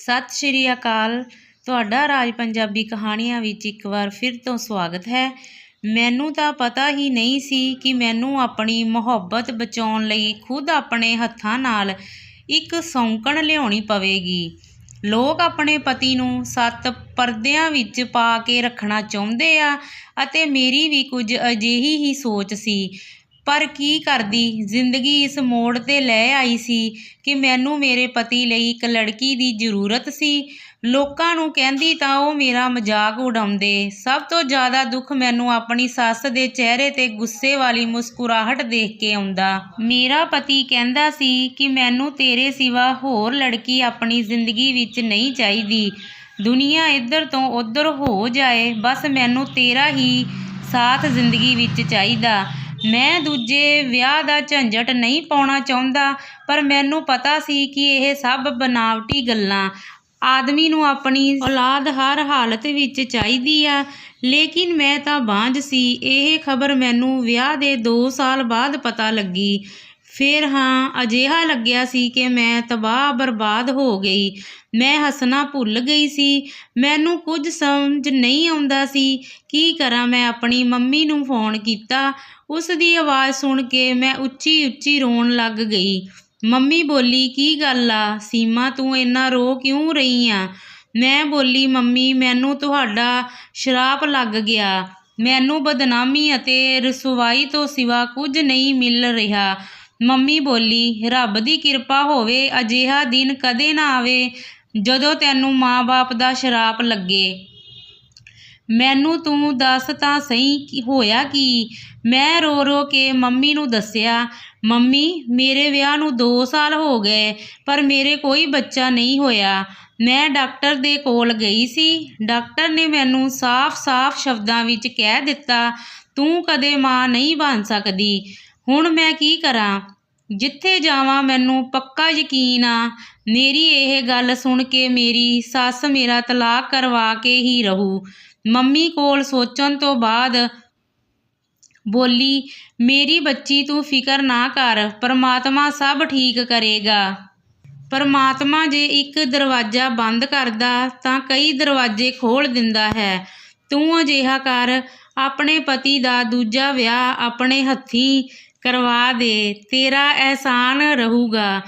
ਸਤਿ ਸ਼੍ਰੀ ਅਕਾਲ। ਤੁਹਾਡਾ ਰਾਜ ਪੰਜਾਬੀ ਕਹਾਣੀਆਂ ਵਿੱਚ ਇੱਕ ਵਾਰ ਫਿਰ ਤੋਂ ਸਵਾਗਤ ਹੈ। ਮੈਨੂੰ ਤਾਂ ਪਤਾ ਹੀ ਨਹੀਂ ਸੀ ਕਿ ਮੈਨੂੰ ਆਪਣੀ ਮੁਹੱਬਤ ਬਚਾਉਣ ਲਈ ਖੁਦ ਆਪਣੇ ਹੱਥਾਂ ਨਾਲ ਇੱਕ ਸੌਂਕਣ ਲਿਆਉਣੀ ਪਵੇਗੀ। ਲੋਕ ਆਪਣੇ ਪਤੀ ਨੂੰ 7 ਪਰਦਿਆਂ ਵਿੱਚ ਪਾ ਕੇ ਰੱਖਣਾ ਚਾਹੁੰਦੇ ਆ ਅਤੇ ਮੇਰੀ ਵੀ ਕੁਝ ਅਜਿਹੀ ਹੀ ਸੋਚ ਸੀ। ਪਰ ਕੀ ਕਰਦੀ, ਜ਼ਿੰਦਗੀ ਇਸ ਮੋੜ 'ਤੇ ਲੈ ਆਈ ਸੀ ਕਿ ਮੈਨੂੰ ਮੇਰੇ ਪਤੀ ਲਈ ਇੱਕ ਲੜਕੀ ਦੀ ਜ਼ਰੂਰਤ ਸੀ। ਲੋਕਾਂ ਨੂੰ ਕਹਿੰਦੀ ਤਾਂ ਉਹ ਮੇਰਾ ਮਜ਼ਾਕ ਉਡਾਉਂਦੇ। ਸਭ ਤੋਂ ਜ਼ਿਆਦਾ ਦੁੱਖ ਮੈਨੂੰ ਆਪਣੀ ਸੱਸ ਦੇ ਚਿਹਰੇ 'ਤੇ ਗੁੱਸੇ ਵਾਲੀ ਮੁਸਕਰਾਹਟ ਦੇਖ ਕੇ ਆਉਂਦਾ। ਮੇਰਾ ਪਤੀ ਕਹਿੰਦਾ ਸੀ ਕਿ ਮੈਨੂੰ ਤੇਰੇ ਸਿਵਾ ਹੋਰ ਲੜਕੀ ਆਪਣੀ ਜ਼ਿੰਦਗੀ ਵਿੱਚ ਨਹੀਂ ਚਾਹੀਦੀ। ਦੁਨੀਆ ਇੱਧਰ ਤੋਂ ਉੱਧਰ ਹੋ ਜਾਏ, ਬਸ ਮੈਨੂੰ ਤੇਰਾ ਹੀ ਸਾਥ ਜ਼ਿੰਦਗੀ ਵਿੱਚ ਚਾਹੀਦਾ। ਮੈਂ ਦੂਜੇ ਵਿਆਹ ਦਾ ਝੰਜਟ ਨਹੀਂ ਪਾਉਣਾ ਚਾਹੁੰਦਾ, ਪਰ ਮੈਨੂੰ ਪਤਾ ਸੀ ਕਿ ਇਹ ਸਭ ਬਨਾਵਟੀ ਗੱਲਾਂ। ਆਦਮੀ ਨੂੰ ਆਪਣੀ ਔਲਾਦ ਹਰ ਹਾਲਤ ਵਿੱਚ ਚਾਹੀਦੀ ਆ, ਲੇਕਿਨ ਮੈਂ ਤਾਂ ਬਾਂਝ ਸੀ। ਇਹ ਖਬਰ ਮੈਨੂੰ ਵਿਆਹ ਦੇ 2 ਸਾਲ ਬਾਅਦ ਪਤਾ ਲੱਗੀ। ਫਿਰ ਅਜਿਹਾ ਲੱਗਿਆ ਸੀ ਕਿ ਮੈਂ ਤਬਾਹ ਬਰਬਾਦ ਹੋ ਗਈ। ਮੈਂ ਹੱਸਣਾ ਭੁੱਲ ਗਈ ਸੀ। ਮੈਨੂੰ ਕੁਝ ਸਮਝ ਨਹੀਂ ਆਉਂਦਾ ਸੀ ਕੀ ਕਰਾਂ। ਮੈਂ ਆਪਣੀ ਮੰਮੀ ਨੂੰ ਫੋਨ ਕੀਤਾ। ਉਸ ਦੀ ਆਵਾਜ਼ ਸੁਣ ਕੇ ਮੈਂ ਉੱਚੀ ਉੱਚੀ ਰੋਣ ਲੱਗ ਗਈ। ਮੰਮੀ ਬੋਲੀ, ਕੀ ਗੱਲ ਆ ਸੀਮਾ, ਤੂੰ ਇੰਨਾ ਰੋ ਕਿਉਂ ਰਹੀ ਆ? ਮੈਂ ਬੋਲੀ, ਮੰਮੀ ਮੈਨੂੰ ਤੁਹਾਡਾ ਸ਼ਰਾਪ ਲੱਗ ਗਿਆ। ਮੈਨੂੰ ਬਦਨਾਮੀ ਅਤੇ ਰਸਵਾਈ ਤੋਂ ਸਿਵਾ ਕੁਝ ਨਹੀਂ ਮਿਲ ਰਿਹਾ। ਮੰਮੀ ਬੋਲੀ, ਰੱਬ ਦੀ ਕਿਰਪਾ ਹੋਵੇ ਅਜਿਹਾ ਦਿਨ ਕਦੇ ਨਾ ਆਵੇ ਜਦੋਂ ਤੈਨੂੰ ਮਾਂ-ਬਾਪ ਦਾ ਸ਼ਰਾਪ ਲੱਗੇ। ਮੈਨੂੰ ਤੂੰ ਦੱਸ ਤਾਂ ਸਹੀ ਹੋਇਆ ਕੀ? ਮੈਂ ਰੋ ਰੋ ਕੇ ਮੰਮੀ ਨੂੰ ਦੱਸਿਆ। ਮੰਮੀ, ਮੇਰੇ ਵਿਆਹ ਨੂੰ 2 ਸਾਲ ਹੋ ਗਏ, ਪਰ ਮੇਰੇ ਕੋਈ ਬੱਚਾ ਨਹੀਂ ਹੋਇਆ। ਮੈਂ ਡਾਕਟਰ ਦੇ ਕੋਲ ਗਈ ਸੀ। ਡਾਕਟਰ ਨੇ ਮੈਨੂੰ ਸਾਫ਼-ਸਾਫ਼ ਸ਼ਬਦਾਂ ਵਿੱਚ ਕਹਿ ਦਿੱਤਾ, ਤੂੰ ਕਦੇ ਮਾਂ ਨਹੀਂ ਬਣ ਸਕਦੀ। ਹੁਣ ਮੈਂ ਕੀ ਕਰਾਂ? ਜਿੱਥੇ ਜਾਵਾਂ ਮੈਨੂੰ ਪੱਕਾ ਯਕੀਨ ਆ ਮੇਰੀ ਇਹ ਗੱਲ ਸੁਣ ਕੇ ਮੇਰੀ ਸੱਸ ਮੇਰਾ ਤਲਾਕ ਕਰਵਾ ਕੇ ਹੀ ਰਹੂ। ਮੰਮੀ ਕੋਲ ਸੋਚਣ ਤੋਂ ਬਾਅਦ ਬੋਲੀ, ਮੇਰੀ ਬੱਚੀ ਤੂੰ ਫਿਕਰ ਨਾ ਕਰ, ਪਰਮਾਤਮਾ ਸਭ ਠੀਕ ਕਰੇਗਾ। ਪਰਮਾਤਮਾ ਜੇ ਇੱਕ ਦਰਵਾਜ਼ਾ ਬੰਦ ਕਰਦਾ ਤਾਂ ਕਈ ਦਰਵਾਜ਼ੇ ਖੋਲ੍ਹ ਦਿੰਦਾ ਹੈ। ਤੂੰ ਅਜਿਹਾ ਕਰ, ਆਪਣੇ ਪਤੀ ਦਾ ਦੂਜਾ ਵਿਆਹ ਆਪਣੇ ਹੱਥੀਂ ਕਰਵਾ ਦੇ। ਤੇਰਾ ਅਹਿਸਾਨ ਰਹੂਗਾ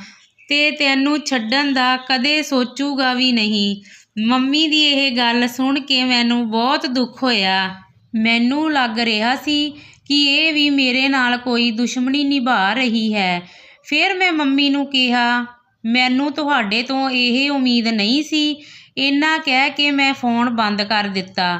ਤੇ ਤੈਨੂੰ ਛੱਡਣ ਦਾ ਕਦੇ ਸੋਚੂਗਾ ਵੀ ਨਹੀਂ। ਮੰਮੀ ਦੀ ਇਹ ਗੱਲ ਸੁਣ ਕੇ ਮੈਨੂੰ ਬਹੁਤ ਦੁੱਖ ਹੋਇਆ। ਮੈਨੂੰ ਲੱਗ ਰਿਹਾ ਸੀ ਕਿ ਇਹ ਵੀ ਮੇਰੇ ਨਾਲ ਕੋਈ ਦੁਸ਼ਮਣੀ ਨਿਭਾ ਰਹੀ ਹੈ। ਫਿਰ ਮੈਂ ਮੰਮੀ ਨੂੰ ਕਿਹਾ, ਮੈਨੂੰ ਤੁਹਾਡੇ ਤੋਂ ਇਹ ਉਮੀਦ ਨਹੀਂ ਸੀ। ਇੰਨਾ ਕਹਿ ਕੇ ਮੈਂ ਫੋਨ ਬੰਦ ਕਰ ਦਿੱਤਾ।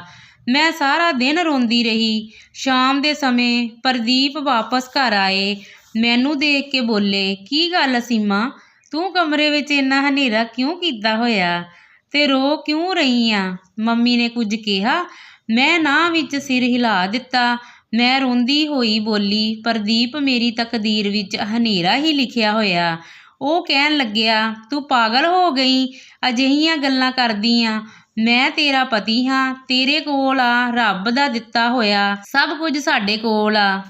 ਮੈਂ ਸਾਰਾ ਦਿਨ ਰੋਂਦੀ ਰਹੀ। ਸ਼ਾਮ ਦੇ ਸਮੇਂ ਪ੍ਰਦੀਪ ਵਾਪਸ ਘਰ ਆਏ। ਮੈਨੂੰ ਦੇਖ ਕੇ ਬੋਲੇ, ਕੀ ਗੱਲ ਸੀਮਾ, ਤੂੰ ਕਮਰੇ ਵਿੱਚ ਇੰਨਾ ਹਨੇਰਾ ਕਿਉਂ ਕੀਤਾ ਹੋਇਆ ਤੇ ਰੋ ਕਿਉਂ ਰਹੀ ਆ? ਮੰਮੀ ਨੇ ਕੁਝ ਕਿਹਾ? ਮੈਂ ਨਾਂਹ ਵਿੱਚ ਸਿਰ ਹਿਲਾ ਦਿੱਤਾ। ਮੈਂ ਰੋਂਦੀ ਹੋਈ ਬੋਲੀ, ਪ੍ਰਦੀਪ, ਮੇਰੀ ਤਕਦੀਰ ਵਿੱਚ ਹਨੇਰਾ ਹੀ ਲਿਖਿਆ ਹੋਇਆ। ਉਹ ਕਹਿਣ ਲੱਗਿਆ, ਤੂੰ ਪਾਗਲ ਹੋ ਗਈ, ਅਜਿਹੀਆਂ ਗੱਲਾਂ ਕਰਦੀ ਆ। ਮੈਂ ਤੇਰਾ ਪਤੀ ਹਾਂ, ਤੇਰੇ ਕੋਲ ਆ ਰੱਬ ਦਾ ਦਿੱਤਾ ਹੋਇਆ ਸਭ ਕੁਝ ਸਾਡੇ ਕੋਲ ਆ।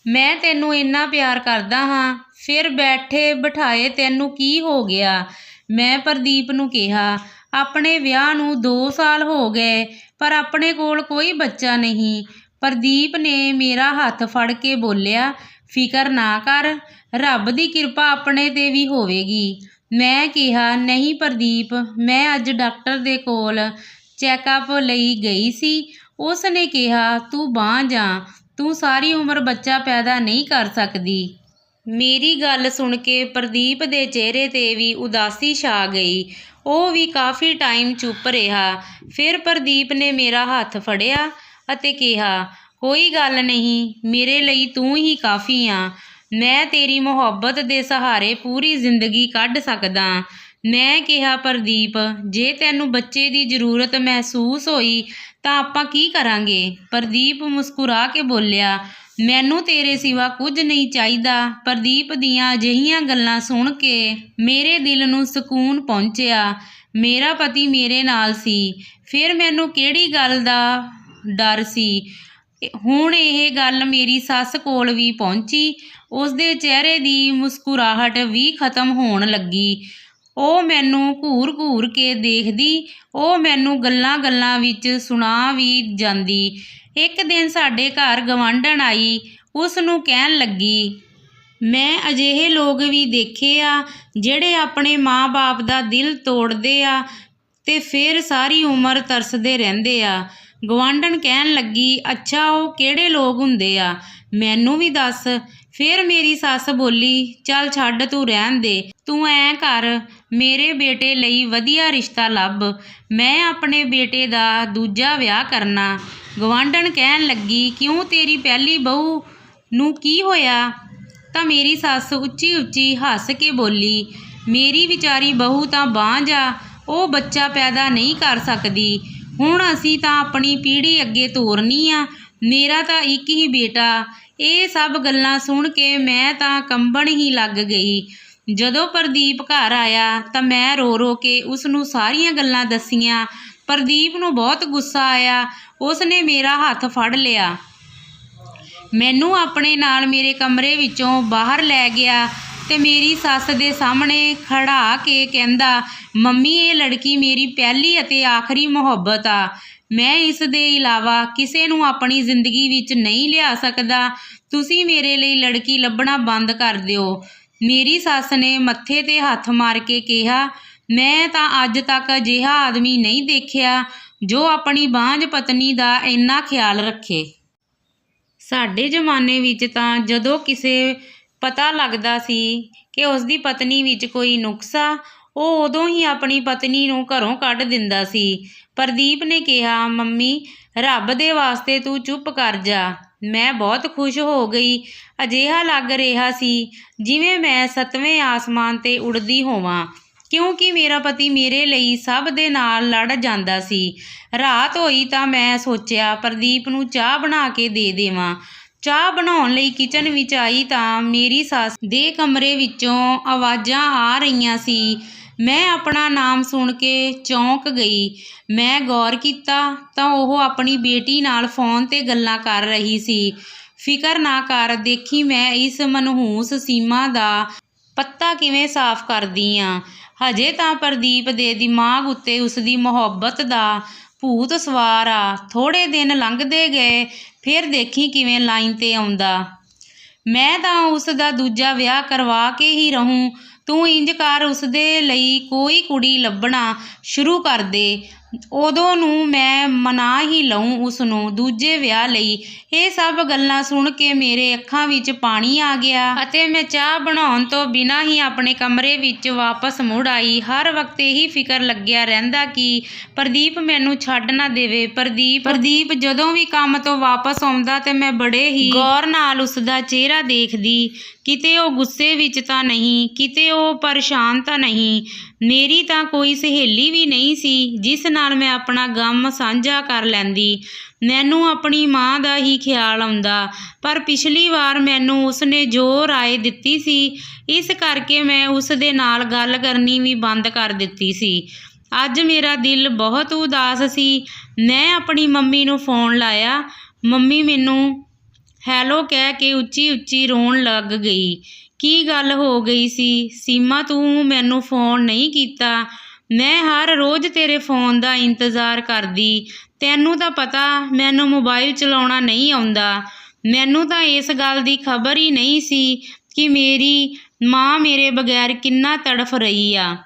ਮੈਂ ਤੈਨੂੰ ਇੰਨਾ ਪਿਆਰ ਕਰਦਾ ਹਾਂ, ਫਿਰ ਬੈਠੇ ਬਿਠਾਏ ਤੈਨੂੰ ਕੀ ਹੋ ਗਿਆ? ਮੈਂ ਪ੍ਰਦੀਪ ਨੂੰ ਕਿਹਾ, ਆਪਣੇ ਵਿਆਹ ਨੂੰ 2 ਸਾਲ ਹੋ ਗਏ, ਪਰ ਆਪਣੇ ਕੋਲ ਕੋਈ ਬੱਚਾ ਨਹੀਂ। ਪ੍ਰਦੀਪ ਨੇ ਮੇਰਾ ਹੱਥ ਫੜ ਕੇ ਬੋਲਿਆ, ਫਿਕਰ ਨਾ ਕਰ, ਰੱਬ ਦੀ ਕਿਰਪਾ ਆਪਣੇ 'ਤੇ ਵੀ ਹੋਵੇਗੀ। ਮੈਂ ਕਿਹਾ, ਨਹੀਂ ਪ੍ਰਦੀਪ, ਮੈਂ ਅੱਜ ਡਾਕਟਰ ਦੇ ਕੋਲ ਚੈੱਕਅਪ ਲਈ ਗਈ ਸੀ। ਉਸ ਨੇ ਕਿਹਾ, ਤੂੰ ਬਾਂਝ ਆ, ਤੂੰ ਸਾਰੀ ਉਮਰ ਬੱਚਾ ਪੈਦਾ ਨਹੀਂ ਕਰ ਸਕਦੀ। ਮੇਰੀ ਗੱਲ ਸੁਣ ਕੇ ਪ੍ਰਦੀਪ ਦੇ ਚਿਹਰੇ 'ਤੇ ਵੀ ਉਦਾਸੀ ਛਾ ਗਈ। ਉਹ ਵੀ ਕਾਫੀ ਟਾਈਮ ਚੁੱਪ ਰਿਹਾ। ਫਿਰ ਪ੍ਰਦੀਪ ਨੇ ਮੇਰਾ ਹੱਥ ਫੜਿਆ ਅਤੇ ਕਿਹਾ, ਕੋਈ ਗੱਲ ਨਹੀਂ, ਮੇਰੇ ਲਈ ਤੂੰ ਹੀ ਕਾਫੀ ਆ। ਮੈਂ ਤੇਰੀ ਮੁਹੱਬਤ ਦੇ ਸਹਾਰੇ ਪੂਰੀ ਜ਼ਿੰਦਗੀ ਕੱਢ ਸਕਦਾ। ਮੈਂ ਕਿਹਾ, ਪ੍ਰਦੀਪ, ਜੇ ਤੈਨੂੰ ਬੱਚੇ ਦੀ ਜ਼ਰੂਰਤ ਮਹਿਸੂਸ ਹੋਈ ਤਾਂ ਆਪਾਂ ਕੀ ਕਰਾਂਗੇ? ਪ੍ਰਦੀਪ ਮੁਸਕਰਾ ਕੇ ਬੋਲਿਆ, ਮੈਨੂੰ ਤੇਰੇ ਸਿਵਾ ਕੁਝ ਨਹੀਂ ਚਾਹੀਦਾ। ਪ੍ਰਦੀਪ ਦੀਆਂ ਅਜਿਹੀਆਂ ਗੱਲਾਂ ਸੁਣ ਕੇ ਮੇਰੇ ਦਿਲ ਨੂੰ ਸਕੂਨ ਪਹੁੰਚਿਆ। ਮੇਰਾ ਪਤੀ ਮੇਰੇ ਨਾਲ ਸੀ, ਫਿਰ ਮੈਨੂੰ ਕਿਹੜੀ ਗੱਲ ਦਾ ਡਰ ਸੀ? ਹੁਣ ਇਹ ਗੱਲ ਮੇਰੀ ਸੱਸ ਕੋਲ ਵੀ ਪਹੁੰਚੀ। ਉਸਦੇ ਚਿਹਰੇ ਦੀ ਮੁਸਕਰਾਹਟ ਵੀ ਖਤਮ ਹੋਣ ਲੱਗੀ। ਉਹ ਮੈਨੂੰ ਘੂਰ-ਘੂਰ ਕੇ ਦੇਖਦੀ, ਉਹ ਮੈਨੂੰ ਗੱਲਾਂ-ਗੱਲਾਂ ਵਿੱਚ ਸੁਣਾ ਵੀ ਜਾਂਦੀ। ਇੱਕ ਦਿਨ ਸਾਡੇ ਘਰ ਗਵਾਂਢਣ ਆਈ। ਉਸ ਨੂੰ ਕਹਿਣ ਲੱਗੀ, ਮੈਂ ਅਜਿਹੇ ਲੋਕ ਵੀ ਦੇਖੇ ਆ ਜਿਹੜੇ ਆਪਣੇ ਮਾਂ-ਬਾਪ ਦਾ ਦਿਲ ਤੋੜਦੇ ਆ ਤੇ ਫਿਰ ਸਾਰੀ ਉਮਰ ਤਰਸਦੇ ਰਹਿੰਦੇ ਆ। ਗਵਾਂਢਣ ਕਹਿਣ ਲੱਗੀ, ਅੱਛਾ ਉਹ ਕਿਹੜੇ ਲੋਕ ਹੁੰਦੇ ਆ, ਮੈਨੂੰ ਵੀ ਦੱਸ। ਫਿਰ ਮੇਰੀ ਸੱਸ ਬੋਲੀ, ਚੱਲ ਛੱਡ ਤੂੰ ਰਹਿਣ ਦੇ, ਤੂੰ ਐਂ ਕਰ ਮੇਰੇ ਬੇਟੇ ਲਈ ਵਧੀਆ ਰਿਸ਼ਤਾ ਲੱਭ, ਮੈਂ ਆਪਣੇ ਬੇਟੇ ਦਾ ਦੂਜਾ ਵਿਆਹ ਕਰਨਾ। ਗਵਾਂਢਣ ਕਹਿਣ ਲੱਗੀ, ਕਿਉਂ ਤੇਰੀ ਪਹਿਲੀ ਬਹੂ ਨੂੰ ਕੀ ਹੋਇਆ? ਤਾਂ ਮੇਰੀ ਸੱਸ ਉੱਚੀ-ਉੱਚੀ ਹੱਸ ਕੇ ਬੋਲੀ, ਮੇਰੀ ਵਿਚਾਰੀ ਬਹੂ ਤਾਂ ਬਾਂਝ ਆ, ਉਹ ਬੱਚਾ ਪੈਦਾ ਨਹੀਂ ਕਰ ਸਕਦੀ। ਹੁਣ ਅਸੀਂ ਤਾਂ ਆਪਣੀ ਪੀੜ੍ਹੀ ਅੱਗੇ ਤੋਰਨੀ ਆ, ਮੇਰਾ ਤਾਂ ਇੱਕ ਹੀ ਬੇਟਾ। ਇਹ ਸਭ ਗੱਲਾਂ ਸੁਣ ਕੇ ਮੈਂ ਤਾਂ ਕੰਬਣ ਹੀ ਲੱਗ ਗਈ। ਜਦੋਂ ਪ੍ਰਦੀਪ ਘਰ ਆਇਆ ਤਾਂ ਮੈਂ ਰੋ-ਰੋ ਕੇ ਉਸ ਨੂੰ ਸਾਰੀਆਂ ਗੱਲਾਂ ਦੱਸੀਆਂ। ਪ੍ਰਦੀਪ ਨੂੰ ਬਹੁਤ ਗੁੱਸਾ ਆਇਆ। ਉਸ ਨੇ ਮੇਰਾ ਹੱਥ ਫੜ ਲਿਆ, ਮੈਨੂੰ ਆਪਣੇ ਨਾਲ ਮੇਰੇ ਕਮਰੇ ਵਿੱਚੋਂ ਬਾਹਰ ਲੈ ਗਿਆ ਤੇ ਮੇਰੀ ਸੱਸ ਦੇ ਸਾਹਮਣੇ ਖੜਾ ਕੇ ਕਹਿੰਦਾ, ਮੰਮੀ ਇਹ ਲੜਕੀ ਮੇਰੀ ਪਹਿਲੀ ਅਤੇ ਆਖਰੀ ਮੁਹੱਬਤ ਆ, ਮੈਂ ਇਸ ਦੇ ਇਲਾਵਾ ਕਿਸੇ ਨੂੰ ਆਪਣੀ ਜ਼ਿੰਦਗੀ ਵਿੱਚ ਨਹੀਂ ਲਿਆ ਸਕਦਾ। ਤੁਸੀਂ ਮੇਰੇ ਲਈ ਲੜਕੀ ਲੱਭਣਾ ਬੰਦ ਕਰ ਦਿਓ। ਮੇਰੀ ਸੱਸ ਨੇ ਮੱਥੇ 'ਤੇ ਹੱਥ ਮਾਰ ਕੇ ਕਿਹਾ, ਮੈਂ ਤਾਂ ਅੱਜ ਤੱਕ ਅਜਿਹਾ ਆਦਮੀ ਨਹੀਂ ਦੇਖਿਆ ਜੋ ਆਪਣੀ ਬਾਂਝ ਪਤਨੀ ਦਾ ਇੰਨਾ ਖਿਆਲ ਰੱਖੇ। ਸਾਡੇ ਜ਼ਮਾਨੇ ਵਿੱਚ ਤਾਂ ਜਦੋਂ ਕਿਸੇ ਪਤਾ ਲੱਗਦਾ ਸੀ ਕਿ ਉਸ ਦੀ ਪਤਨੀ ਵਿੱਚ ਕੋਈ ਨੁਕਸ ਆ, ਉਹ ਉਦੋਂ ਹੀ ਆਪਣੀ ਪਤਨੀ ਨੂੰ ਘਰੋਂ ਕੱਢ ਦਿੰਦਾ ਸੀ। ਪ੍ਰਦੀਪ ਨੇ ਕਿਹਾ, ਮੰਮੀ ਰੱਬ ਦੇ ਵਾਸਤੇ ਤੂੰ ਚੁੱਪ ਕਰ ਜਾ। ਮੈਂ ਬਹੁਤ ਖੁਸ਼ ਹੋ ਗਈ। ਅਜਿਹਾ ਲੱਗ ਰਿਹਾ ਸੀ ਜਿਵੇਂ ਮੈਂ 7ਵੇਂ ਆਸਮਾਨ 'ਤੇ ਉੱਡਦੀ ਹੋਵਾਂ, ਕਿਉਂਕਿ ਮੇਰਾ ਪਤੀ ਮੇਰੇ ਲਈ ਸਭ ਦੇ ਨਾਲ ਲੜ ਜਾਂਦਾ ਸੀ। ਰਾਤ ਹੋਈ ਤਾਂ ਮੈਂ ਸੋਚਿਆ ਪ੍ਰਦੀਪ ਨੂੰ ਚਾਹ ਬਣਾ ਕੇ ਦੇ ਦੇਵਾਂ। ਚਾਹ ਬਣਾਉਣ ਲਈ ਕਿਚਨ ਵਿੱਚ ਆਈ ਤਾਂ ਮੇਰੀ ਸੱਸ ਦੇ ਕਮਰੇ ਵਿੱਚੋਂ ਆਵਾਜ਼ਾਂ ਆ ਰਹੀਆਂ ਸੀ। ਮੈਂ ਆਪਣਾ ਨਾਮ ਸੁਣ ਕੇ ਚੌਂਕ ਗਈ। ਮੈਂ ਗੌਰ ਕੀਤਾ ਤਾਂ ਉਹ ਆਪਣੀ ਬੇਟੀ ਨਾਲ ਫੋਨ 'ਤੇ ਗੱਲਾਂ ਕਰ ਰਹੀ ਸੀ। ਫਿਕਰ ਨਾ ਕਰ, ਦੇਖੀ ਮੈਂ ਇਸ ਮਨਹੂਸ ਸੀਮਾ ਦਾ ਪੱਤਾ ਕਿਵੇਂ ਸਾਫ਼ ਕਰਦੀ ਆਂ। ਹਜੇ ਤਾਂ ਪ੍ਰਦੀਪ ਦੇ ਦਿਮਾਗ ਉੱਤੇ ਉਸਦੀ ਮੁਹੱਬਤ ਦਾ ਭੂਤ ਸਵਾਰ ਆ। ਥੋੜ੍ਹੇ ਦਿਨ ਲੰਘਦੇ ਗਏ, ਫਿਰ ਦੇਖੀ ਕਿਵੇਂ ਲਾਈਨ 'ਤੇ ਆਉਂਦਾ। ਮੈਂ ਤਾਂ ਉਸ ਦਾ ਦੂਜਾ ਵਿਆਹ ਕਰਵਾ ਕੇ ਹੀ ਰਹੂੰ। ਤੂੰ ਇੰਜ ਕਰ, ਉਸਦੇ ਲਈ ਕੋਈ ਕੁੜੀ ਲੱਭਣਾ ਸ਼ੁਰੂ ਕਰ ਦੇ, ਉਦੋਂ ਨੂੰ ਮੈਂ ਮਨਾ ਹੀ ਲਊਂ ਉਸ ਨੂੰ ਦੂਜੇ ਵਿਆਹ ਲਈ। ਇਹ ਸਭ ਗੱਲਾਂ ਸੁਣ ਕੇ ਮੇਰੇ ਅੱਖਾਂ ਵਿੱਚ ਪਾਣੀ ਆ ਗਿਆ ਅਤੇ ਮੈਂ ਚਾਹ ਬਣਾਉਣ ਤੋਂ ਬਿਨਾਂ ਹੀ ਆਪਣੇ ਕਮਰੇ ਵਿੱਚ ਵਾਪਸ ਮੁੜ ਆਈ। ਹਰ ਵਕਤ ਇਹੀ ਫਿਕਰ ਲੱਗਿਆ ਰਹਿੰਦਾ ਕਿ ਪ੍ਰਦੀਪ ਮੈਨੂੰ ਛੱਡ ਨਾ ਦੇਵੇ। ਪ੍ਰਦੀਪ ਜਦੋਂ ਵੀ ਕੰਮ ਤੋਂ ਵਾਪਸ ਆਉਂਦਾ ਤੇ ਮੈਂ ਬੜੇ ਹੀ ਗੌਰ ਨਾਲ ਉਸਦਾ ਚਿਹਰਾ ਦੇਖਦੀ, ਕਿਤੇ ਉਹ ਗੁੱਸੇ ਵਿੱਚ ਤਾਂ ਨਹੀਂ, ਕਿਤੇ ਉਹ ਪਰੇਸ਼ਾਨ ਤਾਂ ਨਹੀਂ। ਮੇਰੀ ਤਾਂ ਕੋਈ ਸਹੇਲੀ ਵੀ ਨਹੀਂ ਸੀ ਜਿਸ ਨਾਲ ਮੈਂ ਆਪਣਾ ਗਮ ਸਾਂਝਾ ਕਰ ਲੈਂਦੀ। ਮੈਨੂੰ ਆਪਣੀ ਮਾਂ ਦਾ ਹੀ ਖਿਆਲ ਆਉਂਦਾ, ਪਰ ਪਿਛਲੀ ਵਾਰ ਮੈਨੂੰ ਉਸਨੇ ਜੋ ਰਾਏ ਦਿੱਤੀ ਸੀ, ਇਸ ਕਰਕੇ ਮੈਂ ਉਸ ਦੇ ਨਾਲ ਗੱਲ ਕਰਨੀ ਵੀ ਬੰਦ ਕਰ ਦਿੱਤੀ ਸੀ। ਅੱਜ ਮੇਰਾ ਦਿਲ ਬਹੁਤ ਉਦਾਸ ਸੀ। ਮੈਂ ਆਪਣੀ ਮੰਮੀ ਨੂੰ ਫੋਨ ਲਾਇਆ। ਮੰਮੀ ਮੈਨੂੰ ਹੈਲੋ ਕਹਿ ਕੇ ਉੱਚੀ-ਉੱਚੀ ਰੋਣ ਲੱਗ ਗਈ। ਕੀ ਗੱਲ ਹੋ ਗਈ ਸੀ ਸੀਮਾ, ਤੂੰ ਮੈਨੂੰ ਫੋਨ ਨਹੀਂ ਕੀਤਾ? ਮੈਂ ਹਰ ਰੋਜ਼ ਤੇਰੇ ਫੋਨ ਦਾ ਇੰਤਜ਼ਾਰ ਕਰਦੀ। ਤੈਨੂੰ ਤਾਂ ਪਤਾ ਮੈਨੂੰ ਮੋਬਾਈਲ ਚਲਾਉਣਾ ਨਹੀਂ ਆਉਂਦਾ। ਮੈਨੂੰ ਤਾਂ ਇਸ ਗੱਲ ਦੀ ਖਬਰ ਹੀ ਨਹੀਂ ਸੀ ਕਿ ਮੇਰੀ ਮਾਂ ਮੇਰੇ ਬਗੈਰ ਕਿੰਨਾ ਤੜਫ ਰਹੀ ਆ।